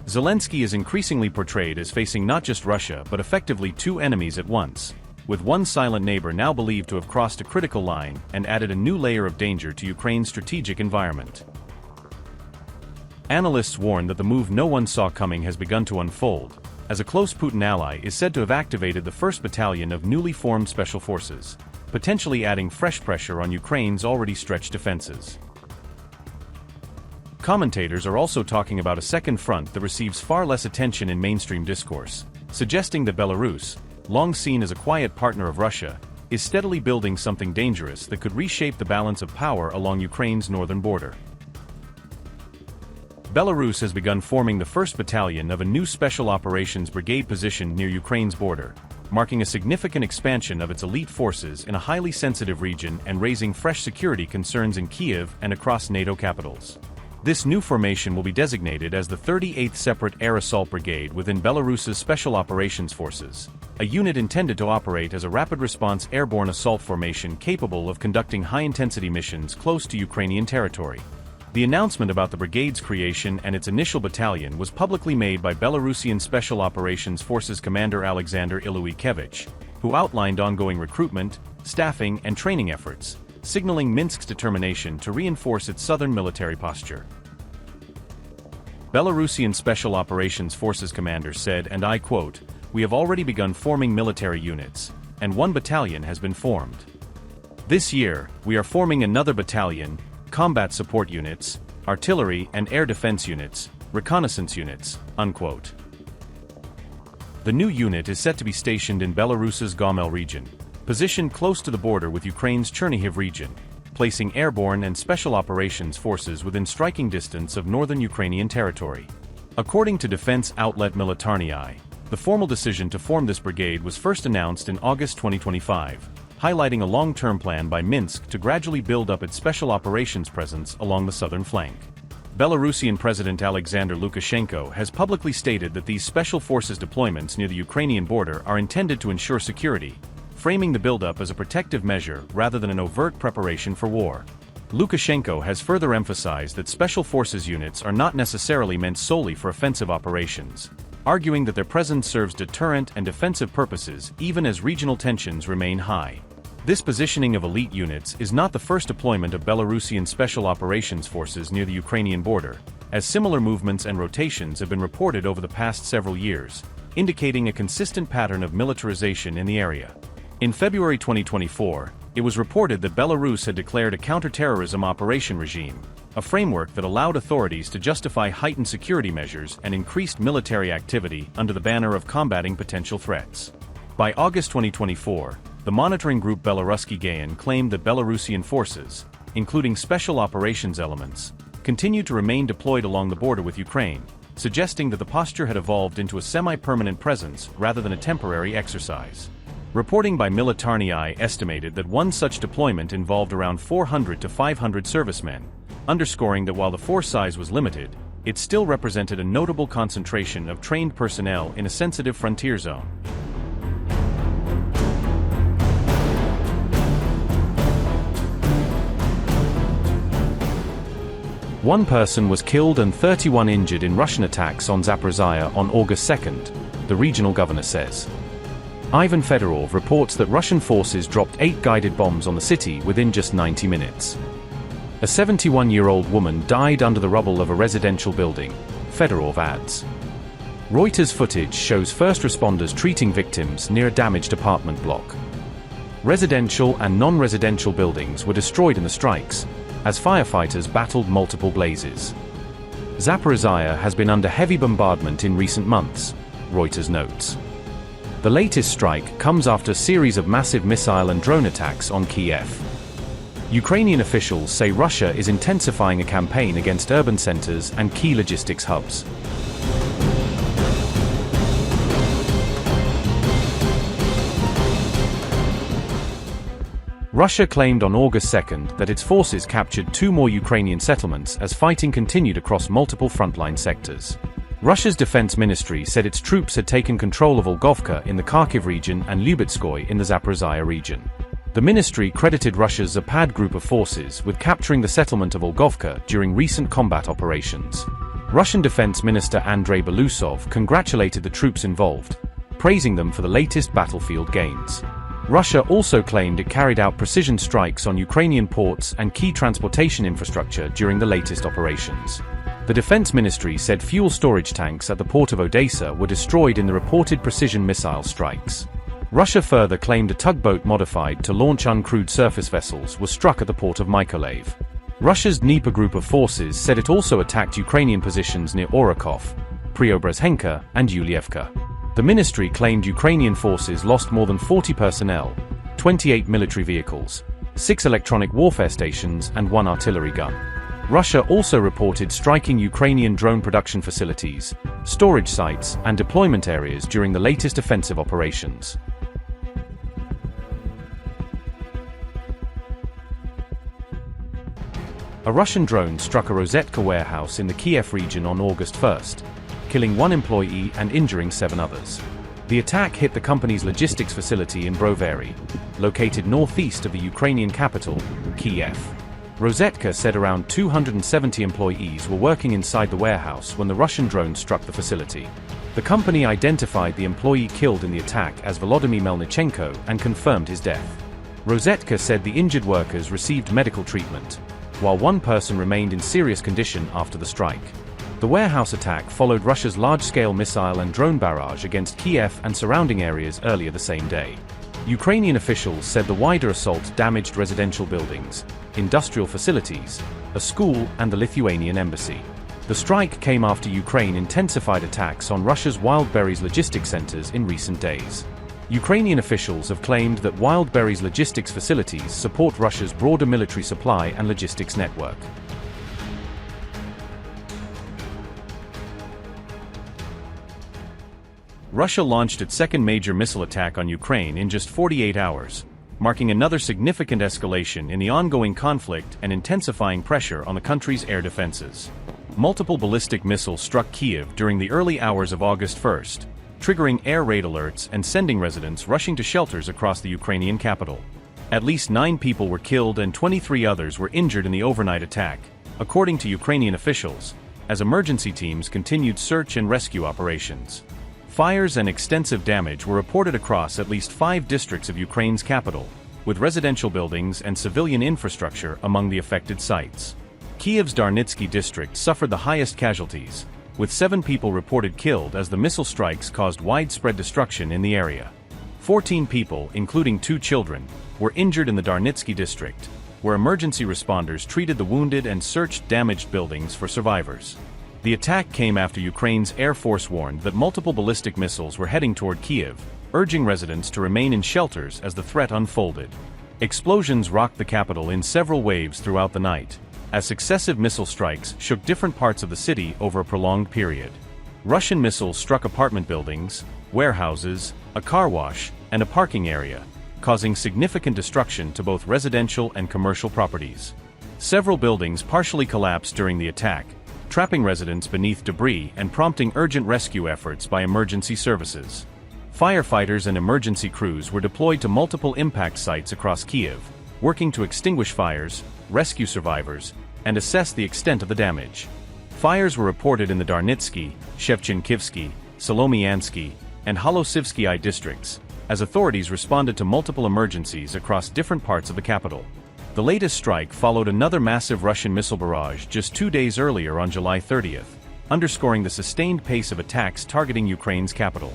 Zelensky is increasingly portrayed as facing not just Russia but effectively two enemies at once, with one silent neighbor now believed to have crossed a critical line and added a new layer of danger to Ukraine's strategic environment. Analysts warn that the move no one saw coming has begun to unfold, as a close Putin ally is said to have activated the 1st Battalion of newly formed special forces, potentially adding fresh pressure on Ukraine's already stretched defenses. Commentators are also talking about a second front that receives far less attention in mainstream discourse, suggesting that Belarus, long seen as a quiet partner of Russia, is steadily building something dangerous that could reshape the balance of power along Ukraine's northern border. Belarus has begun forming the 1st Battalion of a new Special Operations Brigade positioned near Ukraine's border, marking a significant expansion of its elite forces in a highly sensitive region and raising fresh security concerns in Kyiv and across NATO capitals. This new formation will be designated as the 38th Separate Air Assault Brigade within Belarus's Special Operations Forces, a unit intended to operate as a rapid-response airborne assault formation capable of conducting high-intensity missions close to Ukrainian territory. The announcement about the brigade's creation and its initial battalion was publicly made by Belarusian Special Operations Forces Commander Alexander Ilyukevich, who outlined ongoing recruitment, staffing, and training efforts, signaling Minsk's determination to reinforce its southern military posture. Belarusian Special Operations Forces Commander said, and I quote, "We have already begun forming military units, and one battalion has been formed. This year, we are forming another battalion, combat support units, artillery and air defense units, reconnaissance units," unquote. The new unit is set to be stationed in Belarus's Gomel region, positioned close to the border with Ukraine's Chernihiv region, placing airborne and special operations forces within striking distance of northern Ukrainian territory. According to defense outlet Militarny, the formal decision to form this brigade was first announced in August 2025, highlighting a long-term plan by Minsk to gradually build up its special operations presence along the southern flank. Belarusian President Alexander Lukashenko has publicly stated that these special forces deployments near the Ukrainian border are intended to ensure security, framing the buildup as a protective measure rather than an overt preparation for war. Lukashenko has further emphasized that special forces units are not necessarily meant solely for offensive operations, arguing that their presence serves deterrent and defensive purposes even as regional tensions remain high. This positioning of elite units is not the first deployment of Belarusian Special Operations Forces near the Ukrainian border, as similar movements and rotations have been reported over the past several years, indicating a consistent pattern of militarization in the area. In February 2024, it was reported that Belarus had declared a counterterrorism operation regime, a framework that allowed authorities to justify heightened security measures and increased military activity under the banner of combating potential threats. By August 2024, the monitoring group Belarusian claimed that Belarusian forces, including special operations elements, continued to remain deployed along the border with Ukraine, suggesting that the posture had evolved into a semi-permanent presence rather than a temporary exercise. Reporting by Militarny estimated that one such deployment involved around 400 to 500 servicemen, underscoring that while the force size was limited, it still represented a notable concentration of trained personnel in a sensitive frontier zone. One person was killed and 31 injured in Russian attacks on Zaporizhzhia on August 2nd, the regional governor says. Ivan Fedorov reports that Russian forces dropped 8 guided bombs on the city within just 90 minutes. A 71-year-old woman died under the rubble of a residential building, Fedorov adds. Reuters footage shows first responders treating victims near a damaged apartment block. Residential and non-residential buildings were destroyed in the strikes, as firefighters battled multiple blazes. Zaporizhzhia has been under heavy bombardment in recent months, Reuters notes. The latest strike comes after a series of massive missile and drone attacks on Kyiv. Ukrainian officials say Russia is intensifying a campaign against urban centers and key logistics hubs. Russia claimed on August 2nd that its forces captured 2 more Ukrainian settlements as fighting continued across multiple frontline sectors. Russia's defense ministry said its troops had taken control of Olgovka in the Kharkiv region and Lyubetskoy in the Zaporizhzhia region. The ministry credited Russia's Zapad group of forces with capturing the settlement of Olgovka during recent combat operations. Russian Defense Minister Andrei Belousov congratulated the troops involved, praising them for the latest battlefield gains. Russia also claimed it carried out precision strikes on Ukrainian ports and key transportation infrastructure during the latest operations. The Defense Ministry said fuel storage tanks at the port of Odessa were destroyed in the reported precision missile strikes. Russia further claimed a tugboat modified to launch uncrewed surface vessels was struck at the port of Mykolaiv. Russia's Dnieper group of forces said it also attacked Ukrainian positions near Orakov, Preobrazhenka, and Yulievka. The ministry claimed Ukrainian forces lost more than 40 personnel, 28 military vehicles, 6 electronic warfare stations, and 1 artillery gun. Russia also reported striking Ukrainian drone production facilities, storage sites, and deployment areas during the latest offensive operations. A Russian drone struck a Rozetka warehouse in the Kyiv region on August 1st, killing 1 employee and injuring 7 others. The attack hit the company's logistics facility in Brovary, located northeast of the Ukrainian capital, Kyiv. Rozetka said around 270 employees were working inside the warehouse when the Russian drone struck the facility. The company identified the employee killed in the attack as Volodymyr Melnichenko and confirmed his death. Rozetka said the injured workers received medical treatment, while 1 person remained in serious condition after the strike. The warehouse attack followed Russia's large-scale missile and drone barrage against Kyiv and surrounding areas earlier the same day. Ukrainian officials said the wider assault damaged residential buildings, industrial facilities, a school, and the Lithuanian embassy. The strike came after Ukraine intensified attacks on Russia's Wildberries logistics centers in recent days. Ukrainian officials have claimed that Wildberries logistics facilities support Russia's broader military supply and logistics network. Russia launched its second major missile attack on Ukraine in just 48 hours, marking another significant escalation in the ongoing conflict and intensifying pressure on the country's air defenses. Multiple ballistic missiles struck Kyiv during the early hours of August 1st, triggering air raid alerts and sending residents rushing to shelters across the Ukrainian capital. At least 9 people were killed and 23 others were injured in the overnight attack, according to Ukrainian officials, as emergency teams continued search and rescue operations. Fires and extensive damage were reported across at least 5 districts of Ukraine's capital, with residential buildings and civilian infrastructure among the affected sites. Kyiv's Darnitsky district suffered the highest casualties, with 7 people reported killed as the missile strikes caused widespread destruction in the area. 14 people, including 2 children, were injured in the Darnitsky district, where emergency responders treated the wounded and searched damaged buildings for survivors. The attack came after Ukraine's Air Force warned that multiple ballistic missiles were heading toward Kyiv, urging residents to remain in shelters as the threat unfolded. Explosions rocked the capital in several waves throughout the night, as successive missile strikes shook different parts of the city over a prolonged period. Russian missiles struck apartment buildings, warehouses, a car wash, and a parking area, causing significant destruction to both residential and commercial properties. Several buildings partially collapsed during the attack, trapping residents beneath debris and prompting urgent rescue efforts by emergency services. Firefighters and emergency crews were deployed to multiple impact sites across Kyiv, working to extinguish fires, rescue survivors, and assess the extent of the damage. Fires were reported in the Darnitsky, Shevchenkivsky, Solomyansky, and Holosivsky districts, as authorities responded to multiple emergencies across different parts of the capital. The latest strike followed another massive Russian missile barrage just 2 days earlier on July 30th, underscoring the sustained pace of attacks targeting Ukraine's capital.